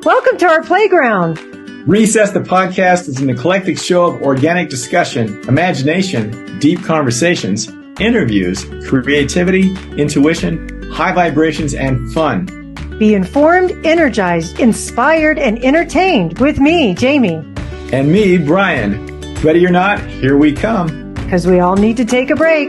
Welcome to our playground. Recess the podcast is an eclectic show of organic discussion, imagination, deep conversations, interviews, creativity, intuition, high vibrations, and fun. Be informed, energized, inspired, and entertained with me, Jamie. And me, Brian. Ready or not, here we come. Because we all need to take a break.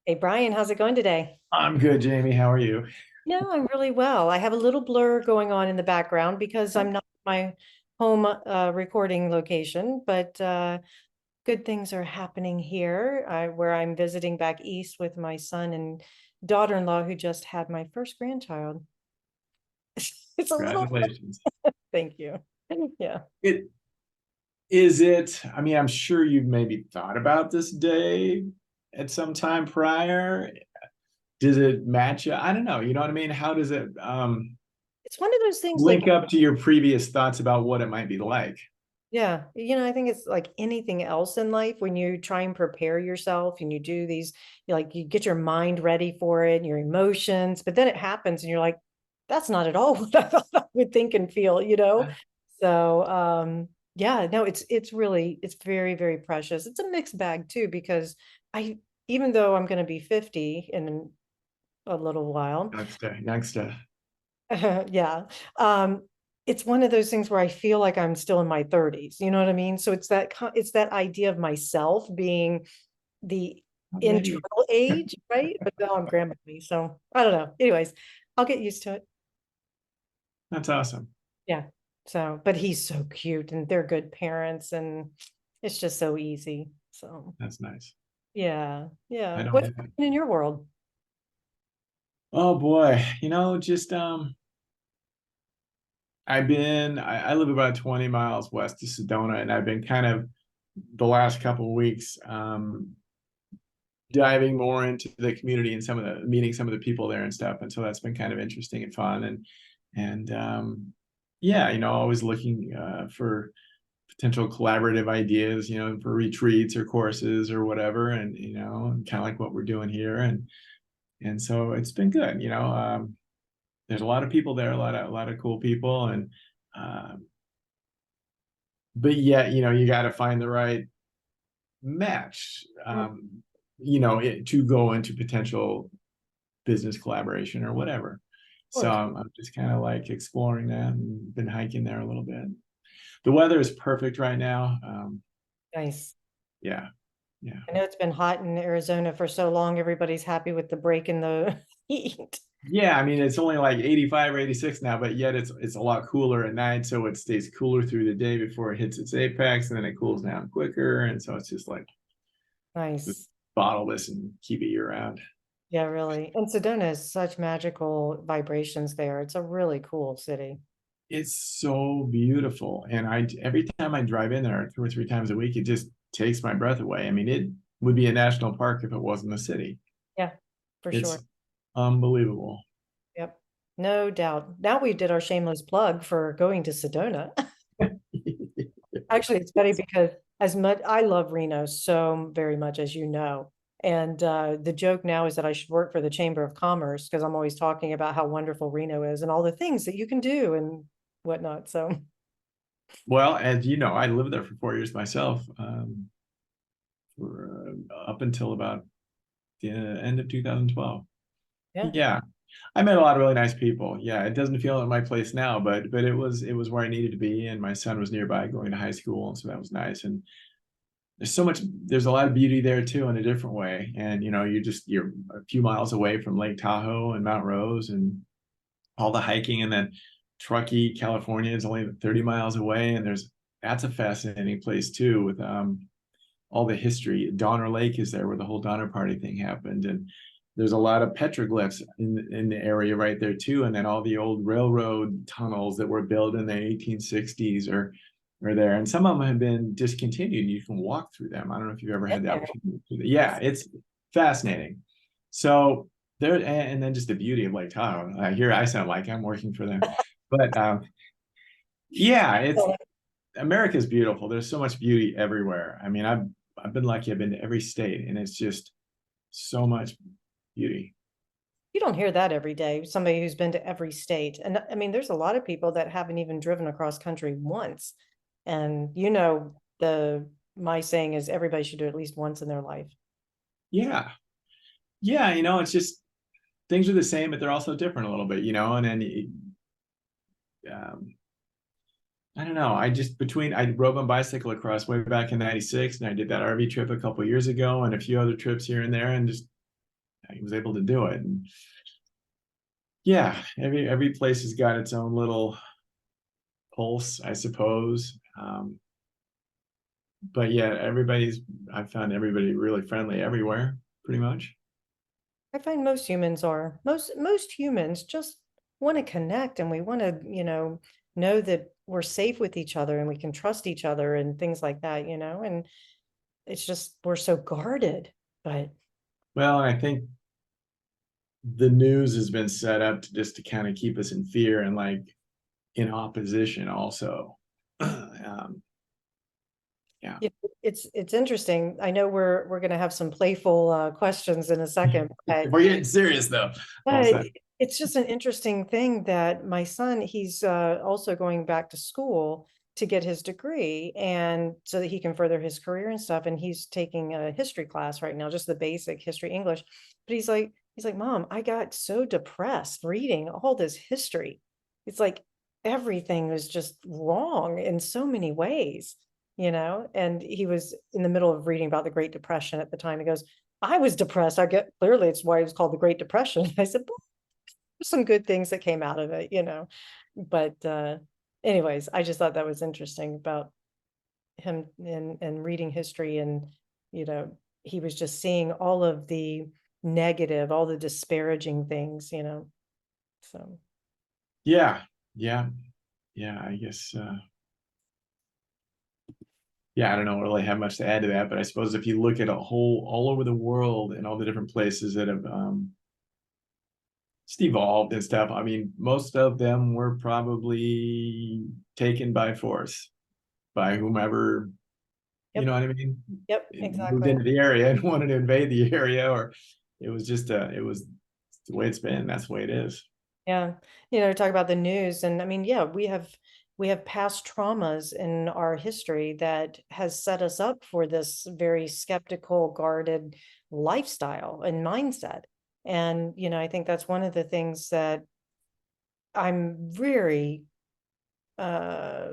Hey, Brian, how's it going today? I'm good, Jamie. How are you? Yeah, I'm really well. I have a little blur going on in the background because I'm not at my home recording location, but good things are happening here where I'm visiting back east with my son and daughter-in-law who just had my first grandchild. It's a little. Congratulations. Thank you. Yeah. I mean, I'm sure you've maybe thought about this day at some time prior. Does it match? I don't know. You know what I mean? How does it It's one of those things link up to your previous thoughts about what it might be like? Yeah, I think it's like anything else in life when you try and prepare yourself and you do these, you get your mind ready for it and your emotions, but then it happens and you're like, that's not at all what I thought I would think and feel, So yeah, no, it's very, very precious. It's a mixed bag too, because even though I'm going to be 50 in a little while. Next day. Yeah. It's one of those things where I feel like I'm still in my 30s. You know what I mean? So it's that idea of myself being the internal age, right? But now I'm grandmother, so I don't know. Anyways, I'll get used to it. That's awesome. Yeah. So, but he's so cute and they're good parents and it's just so easy. So that's nice. Yeah. Yeah. What's in your world? Oh boy, just I live about 20 miles west of Sedona, and I've been kind of the last couple of weeks diving more into the community and meeting some of the people there and stuff, and so that's been kind of interesting and fun, and yeah, always looking for potential collaborative ideas, for retreats or courses or whatever, and kind of like what we're doing here, and so it's been good. There's a lot of people there, a lot of cool people, and but yet, you got to find the right match, to go into potential business collaboration or whatever. So I'm just kind of like exploring that and been hiking there a little bit. The weather is perfect right now. Nice. Yeah. I know it's been hot in Arizona for so long. Everybody's happy with the break in the heat. Yeah, I mean, it's only like 85 or 86 now, but yet it's a lot cooler at night, so it stays cooler through the day before it hits its apex, and then it cools down quicker, and so it's just like nice. Bottle this and keep it year round. Yeah, really. And Sedona has such magical vibrations there. It's a really cool city. It's so beautiful, and every time I drive in there 2 or 3 times a week, it just takes my breath away. I mean, it would be a national park if it wasn't a city. Yeah, for sure. Unbelievable. Yep, no doubt. Now we did our shameless plug for going to Sedona. Actually, it's funny because as much I love Reno so very much, as you know, and the joke now is that I should work for the Chamber of Commerce because I'm always talking about how wonderful Reno is and all the things that you can do and whatnot. So, well, as you know, I lived there for 4 years myself, for up until about the end of 2012. Yeah, I met a lot of really nice people. Yeah, it doesn't feel like my place now, but it was where I needed to be, and my son was nearby going to high school, and so that was nice. And there's a lot of beauty there too in a different way. And you're a few miles away from Lake Tahoe and Mount Rose and all the hiking, and then Truckee, California is only 30 miles away, and that's a fascinating place too with all the history. Donner Lake is there where the whole Donner Party thing happened, and there's a lot of petroglyphs in the area right there too, and then all the old railroad tunnels that were built in the 1860s are there, and some of them have been discontinued. You can walk through them. I don't know if you've ever had the opportunity to do that. Yeah, it's fascinating. So there, and then just the beauty of Lake Tahoe. Here I sound like I'm working for them, but yeah, America's beautiful. There's so much beauty everywhere. I mean, I've been lucky. I've been to every state, and it's just so much beauty. You don't hear that every day, somebody who's been to every state. And I mean, there's a lot of people that haven't even driven across country once. And the my saying is everybody should do it at least once in their life. Yeah. Yeah, it's just things are the same, but they're also different a little bit, and then um, I don't know. I rode my bicycle across way back in '96, and I did that RV trip a couple of years ago, and a few other trips here and there, and just I was able to do it. And yeah, every place has got its own little pulse, I suppose. But yeah, I've found everybody really friendly everywhere, pretty much. I find most humans are. Most humans just want to connect and we want to, know that we're safe with each other and we can trust each other and things like that, and it's just we're so guarded. But Well, I think the news has been set up to kind of keep us in fear and like in opposition also. um, yeah. it's interesting. I know we're going to have some playful questions in a second, We're getting serious though. All but set. it's just an interesting thing that my son, he's also going back to school to get his degree and so that he can further his career and stuff. And he's taking a history class right now, just the basic history English. But he's like, Mom, I got so depressed reading all this history. It's like everything was just wrong in so many ways, and he was in the middle of reading about the Great Depression at the time. He goes, I was depressed. I get clearly it's why it was called the Great Depression. I said, well, there's some good things that came out of it. But anyways, I just thought that was interesting about him and reading history and you know, he was just seeing all of the negative, all the disparaging things. So Yeah. Yeah. Yeah. I guess yeah, I don't know really have much to add to that, but I suppose if you look at all over the world and all the different places that have just evolved and stuff, I mean, most of them were probably taken by force by whomever, you yep, know what I mean? yep, It moved exactly. into the area and wanted to invade the area, or it was the way it's been. That's the way it is. Yeah. Talk about the news. And I mean, yeah, we have past traumas in our history that has set us up for this very skeptical, guarded lifestyle and mindset. And, I think that's one of the things that I'm very uh,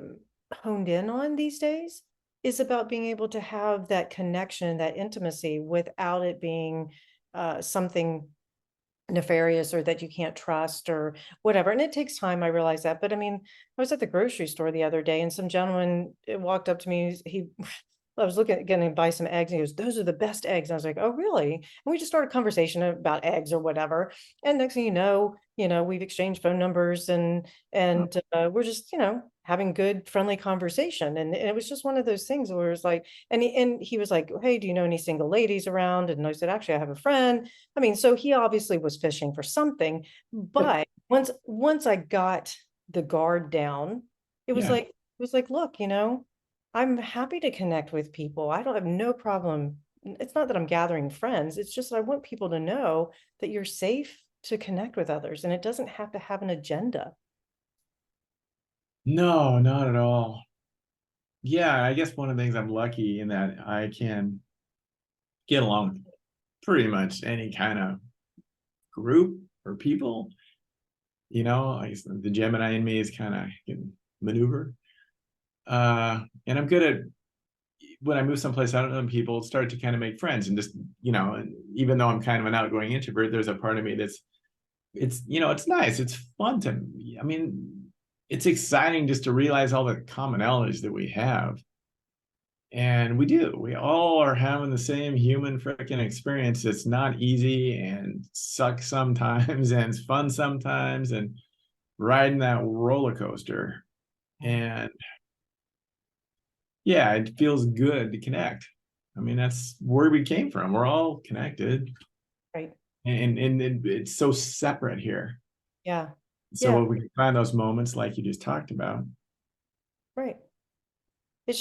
honed in on these days is about being able to have that connection, that intimacy without it being something nefarious or that you can't trust or whatever. And it takes time, I realize that. But I mean, I was at the grocery store the other day and some gentleman walked up to me. I was looking at getting to buy some eggs and he goes, those are the best eggs. And I was like, oh, really? And we just started a conversation about eggs or whatever. And next thing we've exchanged phone numbers and we're just, having good, friendly conversation. And it was just one of those things where it's like, and he was like, hey, do you know any single ladies around? And I said, actually, I have a friend. I mean, so he obviously was fishing for something, but once I got the guard down, it was Yeah. like, look, I'm happy to connect with people. I don't have no problem. It's not that I'm gathering friends. It's just that I want people to know that you're safe to connect with others and it doesn't have to have an agenda. No, not at all. Yeah, I guess one of the things I'm lucky in that I can get along with pretty much any kind of group or people. I guess the Gemini in me is kind of can maneuver. And I'm good at when I move someplace I don't know people, start to kind of make friends and just, and even though I'm kind of an outgoing introvert, there's a part of me it's nice. It's fun I mean, it's exciting just to realize all the commonalities that we have. And we do. We all are having the same human freaking experience. It's not easy and sucks sometimes and it's fun sometimes and riding that roller coaster. And yeah, it feels good to connect. I mean, that's where we came from. We're all connected, Right. and it's so separate here. Yeah. Yeah. So we can find those moments like you just talked about. Right. It's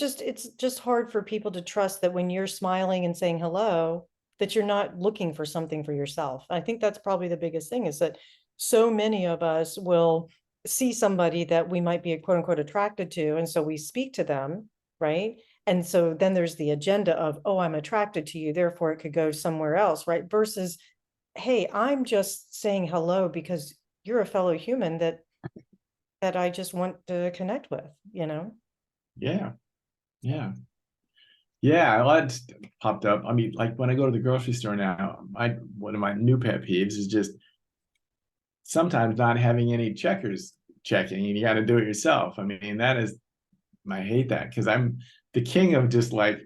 just hard for people to trust that when you're smiling and saying hello, that you're not looking for something for yourself. I think that's probably the biggest thing, is that so many of us will see somebody that we might be quote unquote attracted to. And so we speak to them, right? And so then there's the agenda of, oh, I'm attracted to you, therefore it could go somewhere else, right? Versus, hey, I'm just saying hello because you're a fellow human that I just want to connect with, you know? Yeah. Yeah. Yeah, a lot popped up. I mean, like when I go to the grocery store now, one of my new pet peeves is just sometimes not having any checkers checking, and you got to do it yourself. I mean, that is, I hate that because I'm the king of just like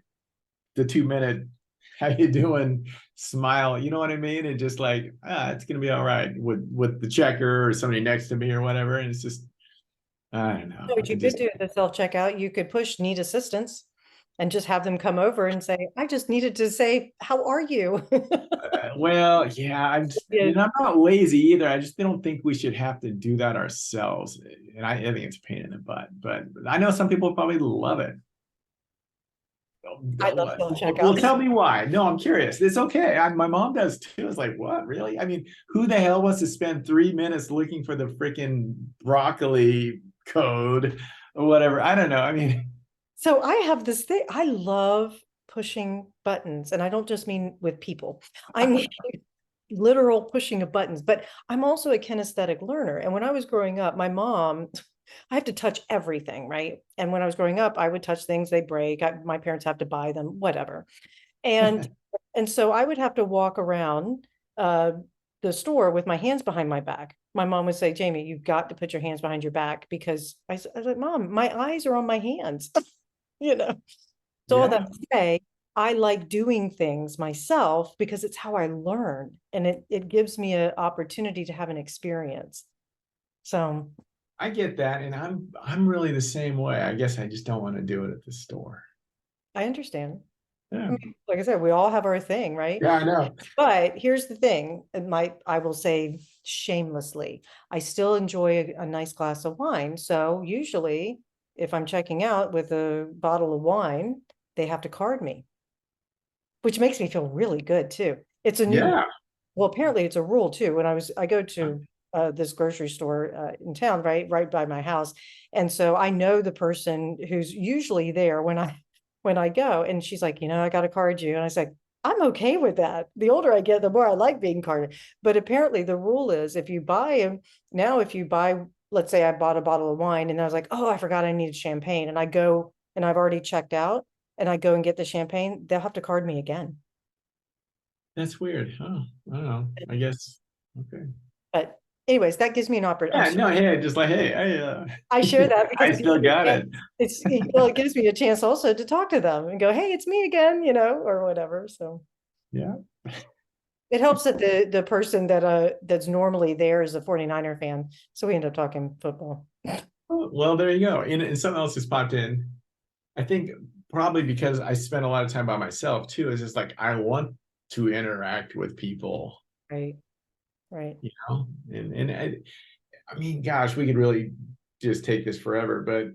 the 2 minute, how you doing, smile, you know what I mean? And just like, it's gonna be all right with the checker or somebody next to me or whatever. And it's just, I don't know. So what I you could just, do at the self-checkout, you could push need assistance and just have them come over and say, I just needed to say, how are you? well, yeah, Yeah, I'm not lazy either. I just don't think we should have to do that ourselves. And I think it's a pain in the butt, but I know some people probably love it. I love Well, self-checkouts. tell me why. No, I'm curious. It's okay. My mom does too. It's like, what, really? I mean, who the hell wants to spend 3 minutes looking for the freaking broccoli code or whatever? I don't know. I mean, So I have this thing, I love pushing buttons, and I don't just mean with people. I mean literal pushing of buttons, but I'm also a kinesthetic learner. And when I was growing up, my mom, I have to touch everything, right? And when I was growing up, I would touch things, they break. My parents have to buy them, whatever. And and so I would have to walk around uh, the store with my hands behind my back. My mom would say, Jamie, you've got to put your hands behind your back, because I was like, Mom, my eyes are on my hands, you know. So all yeah, that to say, I like doing things myself because it's how I learn, and it gives me an opportunity to have an experience. So I get that. And I'm really the same way. I guess I just don't want to do it at the store. I understand. I Yeah. mean, like I said, we all have our thing, right? Yeah, I know. But here's the thing, I will say shamelessly, I still enjoy a nice glass of wine. So usually if I'm checking out with a bottle of wine, they have to card me, which makes me feel really good too. It's a new, Yeah. well, apparently it's a rule too. I go to this grocery store in town, right by my house, and so I know the person who's usually there when I go, and she's like, I got to card you, and I was like, I'm okay with that. The older I get, the more I like being carded. But apparently the rule is, if you buy, let's say I bought a bottle of wine and I was like, oh, I forgot I needed champagne, and I go and I've already checked out, and I go and get the champagne, they'll have to card me again. That's weird. Oh, I don't know. I guess. Okay. But anyways, that gives me an Yeah, opportunity. no, hey, just like, hey, I share that because I it gives still me got a chance. it. It gives me a chance also to talk to them and go, hey, it's me again, or whatever. So Yeah. it helps that the person that's normally there is a 49er fan. So we end up talking football. Oh, well, there you go. And something else just popped in. I think probably because I spend a lot of time by myself too. It's just like I want to interact with people, Right. Right. you know. And I mean, gosh, we could really just take this forever, but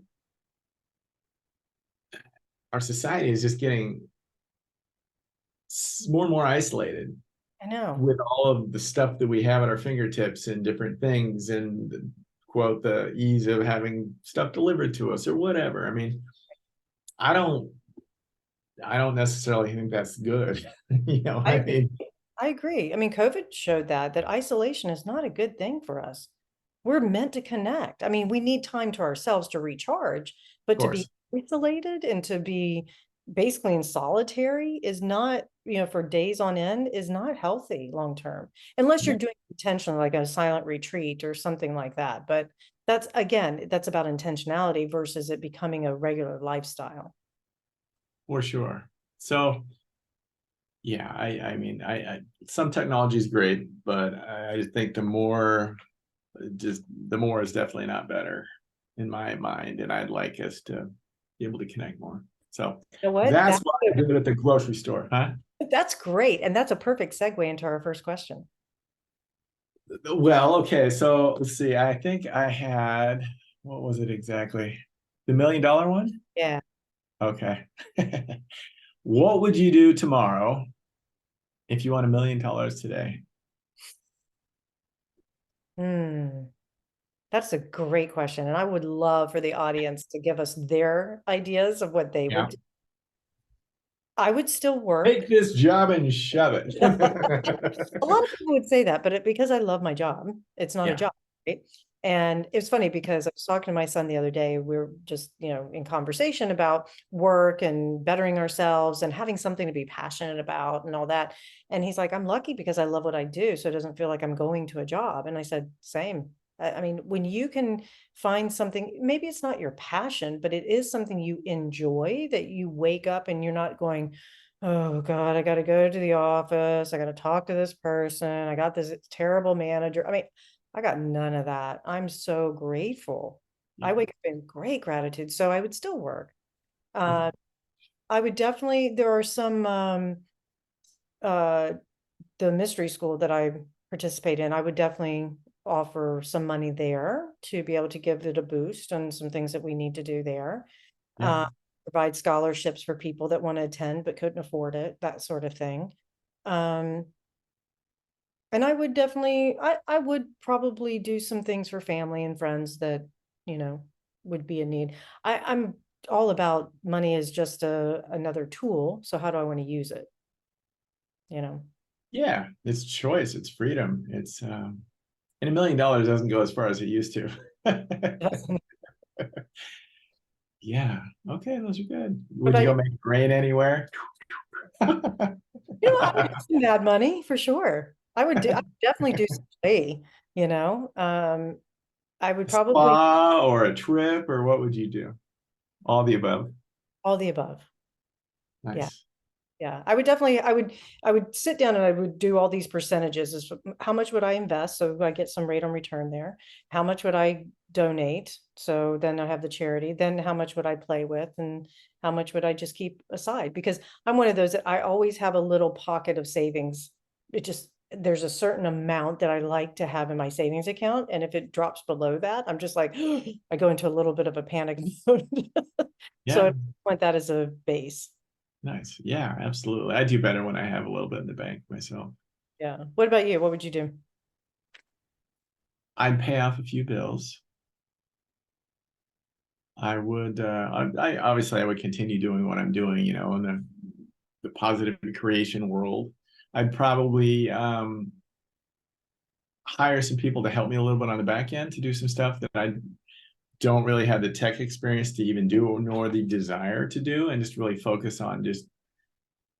our society is just getting more and more isolated I know. with all of the stuff that we have at our fingertips and different things, and quote the ease of having stuff delivered to us or whatever. I mean, I don't I don't necessarily think that's good. I I agree. mean, I agree. I mean, COVID showed that isolation is not a good thing for us. We're meant to connect. I mean, we need time to ourselves to recharge, of but to be course. isolated and to be basically in solitary is not, for days on end, is not healthy long term, unless you're Yeah, doing intentionally like a silent retreat or something like that. But that's about intentionality versus it becoming a regular lifestyle. for sure. So yeah, I mean, I some technology is great, but I just think the more is definitely not better in my mind, and I'd like us to be able to connect more. So You know what? that's why I do it at the grocery store, huh? That's great. And that's a perfect segue into our first question. Well, okay, so let's see. I think I had, what was it exactly? The $1 million one? Yeah. Okay. What would you do tomorrow If you won $1 million today. Hmm. That's a great question. And I would love for the audience to give us their ideas of what they would Yeah. do. I would still work. Take this job and shove it. A lot of people would say that, but because I love my job, it's not a Yeah. job, right? And it's funny because I was talking to my son the other day. We were just, in conversation about work and bettering ourselves and having something to be passionate about and all that. And he's like, I'm lucky because I love what I do. So it doesn't feel like I'm going to a job. And I said, same. I mean, when you can find something, maybe it's not your passion, but it is something you enjoy that you wake up and you're not going, oh God, I got to go to the office. I got to talk to this person. I got this terrible manager. I mean, I got none of that. I'm so grateful. I Yeah. wake up in great gratitude. So I would still work. Yeah. Uh, I would definitely, there are some, uh, the mystery school that I participate in, I would definitely offer some money there to be able to give it a boost on some things that we need to do there. Yeah. uh, Provide scholarships for people that want to attend but couldn't afford it, that sort of thing. Um, and I would definitely, I would probably do some things for family and friends that, you know, would be in need. I'm all about money as just another tool. So how do I want to use it? You know, Yeah. It's choice. It's freedom. It's and $1 million doesn't go as far as it used to. what Yeah. Okay, those are good. Would you about go you? make grain anywhere? I would do some bad money for sure. I would definitely do some play, you know. I would probably Spa or a trip, or what would you do? All the above. all the above. Yeah. Nice. Yeah, I would definitely, I would sit down and I would do all these percentages. Is how much would I invest? So I get some rate on return there. How much would I donate? So then I have the charity. Then how much would I play with? And how much would I just keep aside? Because I'm one of those that I always have a little pocket of savings. It just, there's a certain amount that I like to have in my savings account. And if it drops below that, I'm just like, I go into a little bit of a panic mode. So Yeah. I want that as a base. Nice. Yeah, absolutely. I do better when I have a little bit in the bank myself. Yeah. What about you? What would you do? I'd pay off a few bills. I would I obviously I would continue doing what I'm doing, in the positive creation world. I'd probably hire some people to help me a little bit on the back end to do some stuff that I don't really have the tech experience to even do, nor the desire to do, and just really focus on just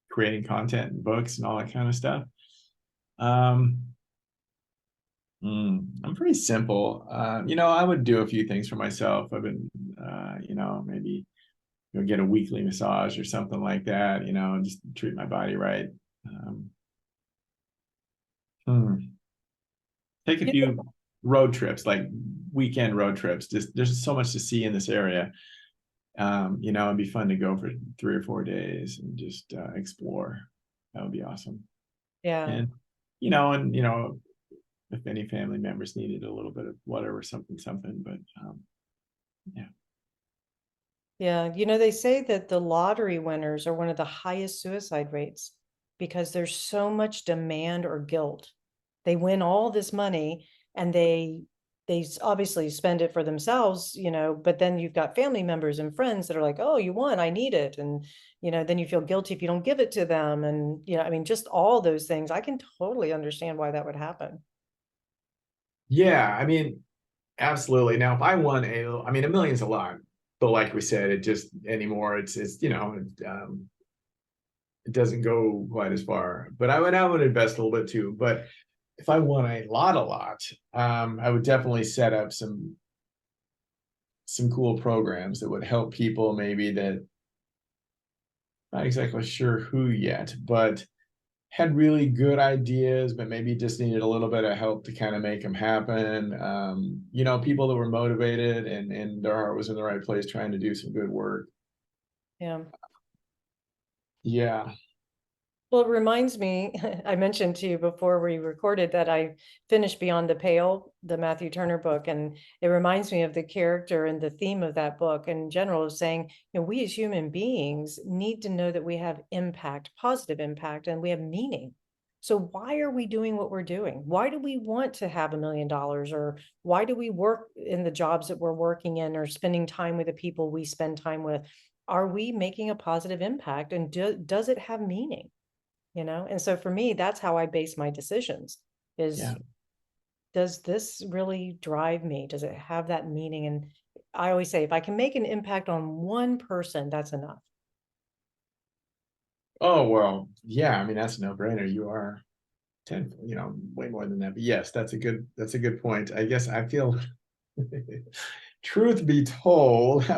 creating content and books and all that kind of stuff. Um, I'm pretty simple. I would do a few things for myself. I've been, maybe get a weekly massage or something like that. Just treat my body right. Um, hmm. Take a You few road trips, like weekend road trips. Just there's so much to see in this area. It'd be fun to go for 3 or 4 days and just explore. That would be awesome. Yeah. And if any family members needed a little bit of whatever, something. But yeah. Yeah. They say that the lottery winners are one of the highest suicide rates because there's so much demand or guilt. They win all this money and they obviously spend it for themselves, but then you've got family members and friends that are like, oh, you won, I need it. And, then you feel guilty if you don't give it to them. And, I mean, just all those things. I can totally understand why that would happen. Yeah, I mean, absolutely. Now, if I won I mean, a million's a lot, but like we said, it just anymore, it doesn't go quite as far. But I would invest a little bit too. But if I won a lot, I would definitely set up some cool programs that would help people maybe that not exactly sure who yet, but had really good ideas, but maybe just needed a little bit of help to kind of make them happen. People that were motivated and their heart was in the right place trying to do some good work. Yeah. Yeah. Well, it reminds me, I mentioned to you before we recorded that I finished Beyond the Pale, the Matthew Turner book, and it reminds me of the character and the theme of that book in general of saying, we as human beings need to know that we have impact, positive impact, and we have meaning. So why are we doing what we're doing? Why do we want to have $1 million? Or why do we work in the jobs that we're working in or spending time with the people we spend time with? Are we making a positive impact, and does it have meaning? And so for me, that's how I base my decisions is, Yeah. does this really drive me? Does it have that meaning? And I always say, if I can make an impact on one person, that's enough. Oh, well, yeah, I mean, that's a no-brainer. You are 10, way more than that. But yes, that's a good point. I guess I feel truth be told,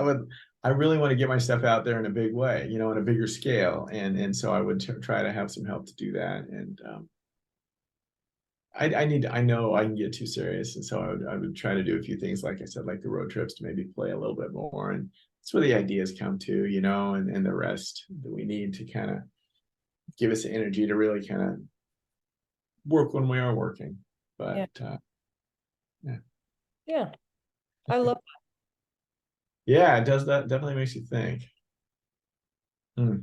I really want to get my stuff out there in a big way, on a bigger scale. And so I would try to have some help to do that. And I know I can get too serious. And so I would try to do a few things, like I said, like the road trips, to maybe play a little bit more. And that's where the ideas come to, and the rest that we need to kind of give us the energy to really kind of work when we are working. But Yeah. yeah. Yeah. I love. Yeah, it does. That definitely makes you think. Hmm.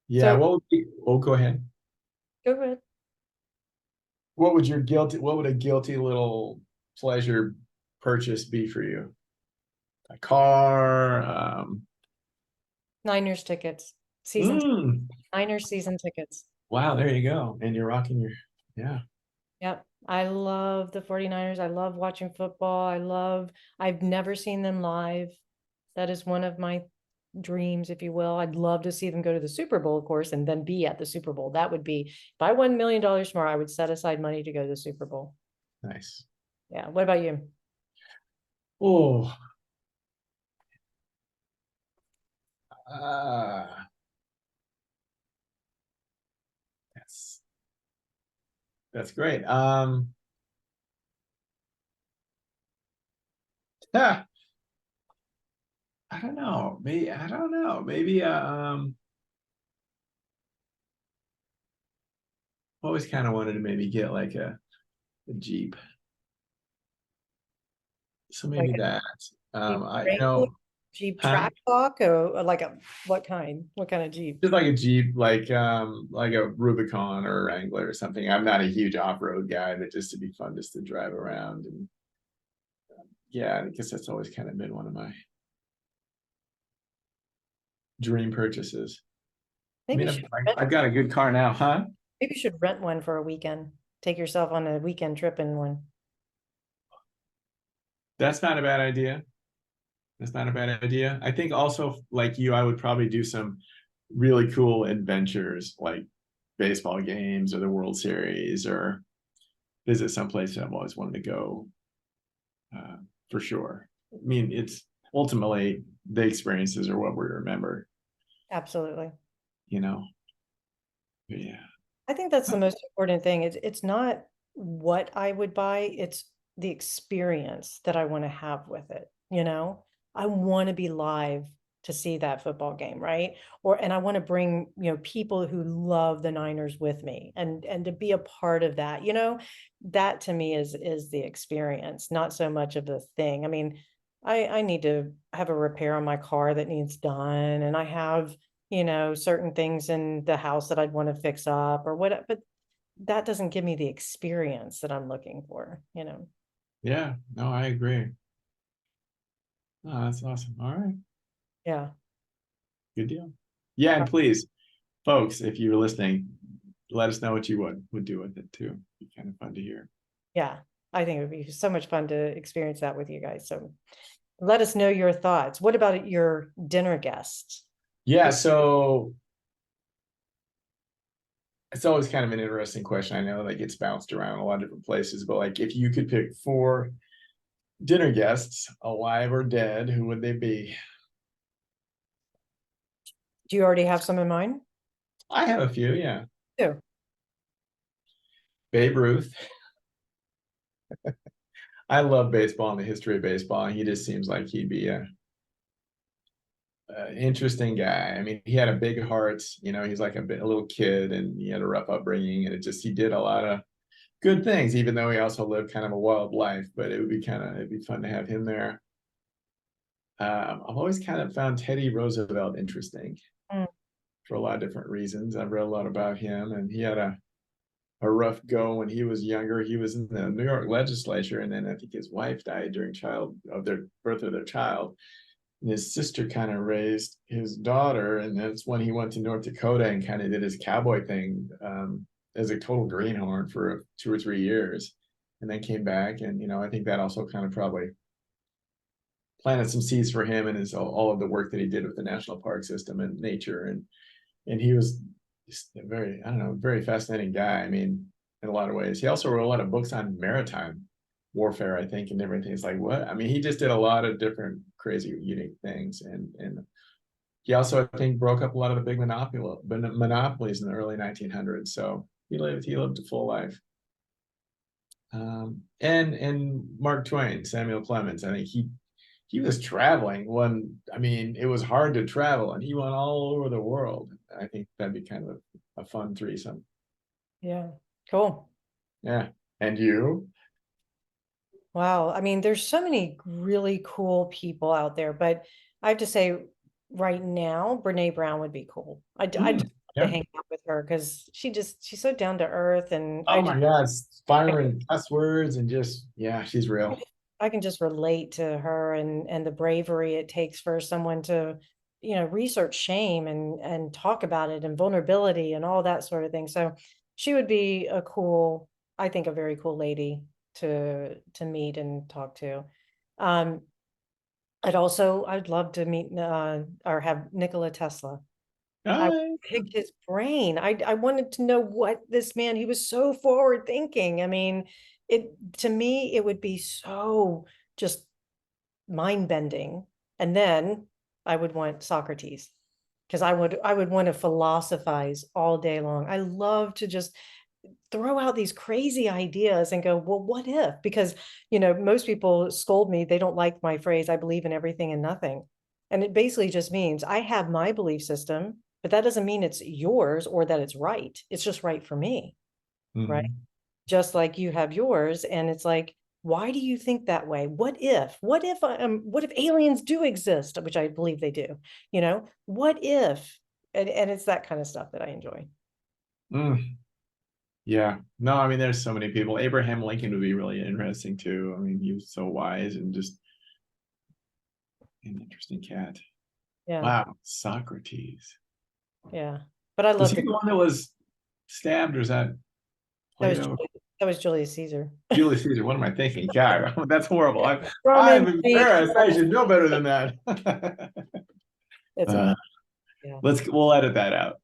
Yeah, So go ahead. go ahead. What would a guilty little pleasure purchase be for you? A car? Niners tickets, season, Mm, Niners season tickets. wow, there you go. And you're rocking yeah. Yep. I love the 49ers. I love watching football. I've never seen them live. That is one of my dreams, if you will. I'd love to see them go to the Super Bowl, of course, and then be at the Super Bowl. That would be, if I won $1 million tomorrow, I would set aside money to go to the Super Bowl. Nice. Yeah. What about you? Oh, uh, that's that's great. Yeah, I don't know. Maybe I don't know. Maybe always kind of wanted to maybe get like a Jeep. So Like maybe a that. Jeep I Wrangler, Jeep huh? track talk, or like a what kind? What kind of Jeep? Just like a Jeep, like a Rubicon or a Wrangler or something. I'm not a huge off-road guy, but just to be fun, just to drive around. And yeah, I guess that's always kind of been one of my dream purchases. I Maybe mean, you I've, should rent, I've got a good car now, huh? maybe you should rent one for a weekend. Take yourself on a weekend trip in one. That's not a bad idea. That's not a bad idea. I think also, like you, I would probably do some really cool adventures, like baseball games or the World Series, or visit someplace that I've always wanted to go, uh, for sure. I mean, it's ultimately the experiences are what we remember, Absolutely. you know. But yeah. I think that's the most important thing. It's not what I would buy, it's the experience that I want to have with it. I want to be live to see that football game, right? And I want to bring, people who love the Niners with me and to be a part of that. That to me is the experience, not so much of the thing. I mean, I need to have a repair on my car that needs done, and I have certain things in the house that I'd want to fix up or what, but that doesn't give me the experience that I'm looking for. Yeah, no, I agree. Oh, that's awesome. All right. Yeah. Good deal. Yeah, and please, folks, if you're listening, let us know what you would do with it too. Be kind of fun to hear. Yeah. I think it would be so much fun to experience that with you guys. So let us know your thoughts. What about your dinner guests? Yeah, so it's always kind of an interesting question. I know that gets bounced around a lot of different places, but like if you could pick four dinner guests, alive or dead, who would they be? Do you already have some in mind? I have a few, yeah. Too. Babe Ruth. I love baseball and the history of baseball. And he just seems like he'd be a interesting guy. I mean, he had a big heart. He's like a little kid, and he had a rough upbringing, and he did a lot of good things, even though he also lived kind of a wild life. But it'd be fun to have him there. I've always kind of found Teddy Roosevelt interesting. Mm. for a lot of different reasons. I've read a lot about him, and he had a rough go when he was younger. He was in the New York legislature, and then I think his wife died during their birth of their child. And his sister kind of raised his daughter, and that's when he went to North Dakota and kind of did his cowboy thing as a total greenhorn for 2 or 3 years, and then came back. And I think that also kind of probably planted some seeds for him and his all of the work that he did with the national park system and nature. And he was just a very fascinating guy. I mean, in a lot of ways. He also wrote a lot of books on maritime warfare, I think, and everything. It's like, what? I mean, he just did a lot of different crazy, unique things. And he also, I think, broke up a lot of the big monopolies in the early 1900s. So he lived a full life. And Mark Twain, Samuel Clemens, I think he was traveling when, I mean, it was hard to travel, and he went all over the world. I think that'd be kind of a fun threesome. Yeah, cool. Yeah. And you? Wow. I mean, there's so many really cool people out there, but I have to say right now, Brene Brown would be cool. I'd just love to hang out with her because she's so down to earth, and oh my God, firing cuss words and just, yeah, she's real. I can just relate to her and the bravery it takes for someone to, research shame and talk about it and vulnerability and all that sort of thing. So she would be I think a very cool lady to meet and talk to. I'd love to meet or have Nikola Tesla. I picked his brain. I wanted to know what this man, he was so forward thinking. I mean, to me, it would be so just mind bending. And then I would want Socrates, because I would want to philosophize all day long. I love to just throw out these crazy ideas and go, well, what if? Because, most people scold me. They don't like my phrase, I believe in everything and nothing. And it basically just means I have my belief system, but that doesn't mean it's yours or that it's right. It's just right for me. Mm-hmm. Right. Just like you have yours. And it's like, why do you think that way? What if aliens do exist, which I believe they do, what if, and it's that kind of stuff that I enjoy. Yeah, no, I mean, there's so many people. Abraham Lincoln would be really interesting too. I mean, he was so wise and just an interesting cat. Yeah. Wow, Socrates. Yeah, but I love the one that was stabbed, or is that Plato? That was Julius Caesar. Julius Caesar. What am I thinking? God, that's horrible. I'm embarrassed. I should know better than that. We'll edit that out.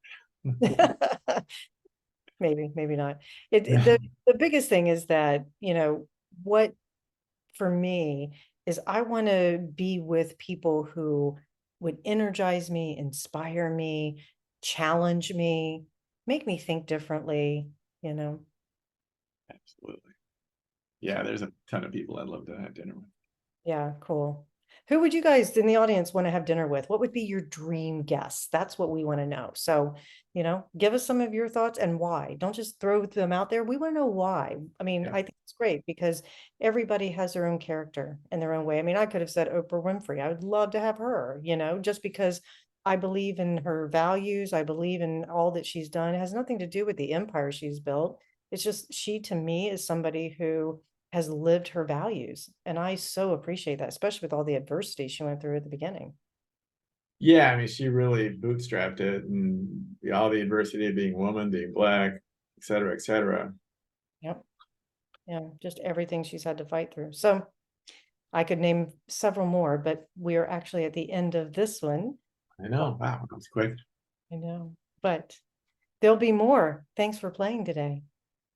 Maybe not. The biggest thing is that, what for me is I want to be with people who would energize me, inspire me, challenge me, make me think differently, Absolutely. Yeah, there's a ton of people I'd love to have dinner with. Yeah, cool. Who would you guys in the audience want to have dinner with? What would be your dream guest? That's what we want to know. So, give us some of your thoughts and why. Don't just throw them out there. We want to know why. I mean, I think it's great because everybody has their own character and their own way. I mean, I could have said Oprah Winfrey. I would love to have her, just because I believe in her values. I believe in all that she's done. It has nothing to do with the empire she's built. It's just, she to me is somebody who has lived her values. And I so appreciate that, especially with all the adversity she went through at the beginning. Yeah, I mean, she really bootstrapped it, and all the adversity of being woman, being black, et cetera, et cetera. Yep. Yeah, just everything she's had to fight through. So I could name several more, but we are actually at the end of this one. I know. Wow, that was quick. I know, but there'll be more. Thanks for playing today.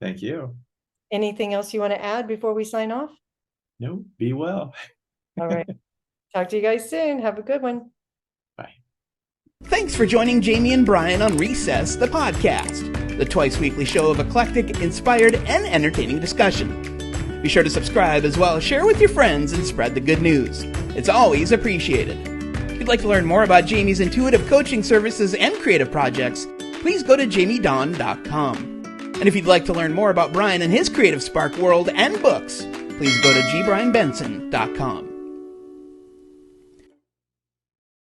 Thank you. Anything else you want to add before we sign off? No, be well. All right. Talk to you guys soon. Have a good one. Bye. Thanks for joining Jamie and Brian on Recess, the podcast, the twice-weekly show of eclectic, inspired, and entertaining discussion. Be sure to subscribe as well as share with your friends and spread the good news. It's always appreciated. If you'd like to learn more about Jamie's intuitive coaching services and creative projects, please go to jamiedawn.com. And if you'd like to learn more about Brian and his creative spark world and books, please go to gbrianbenson.com.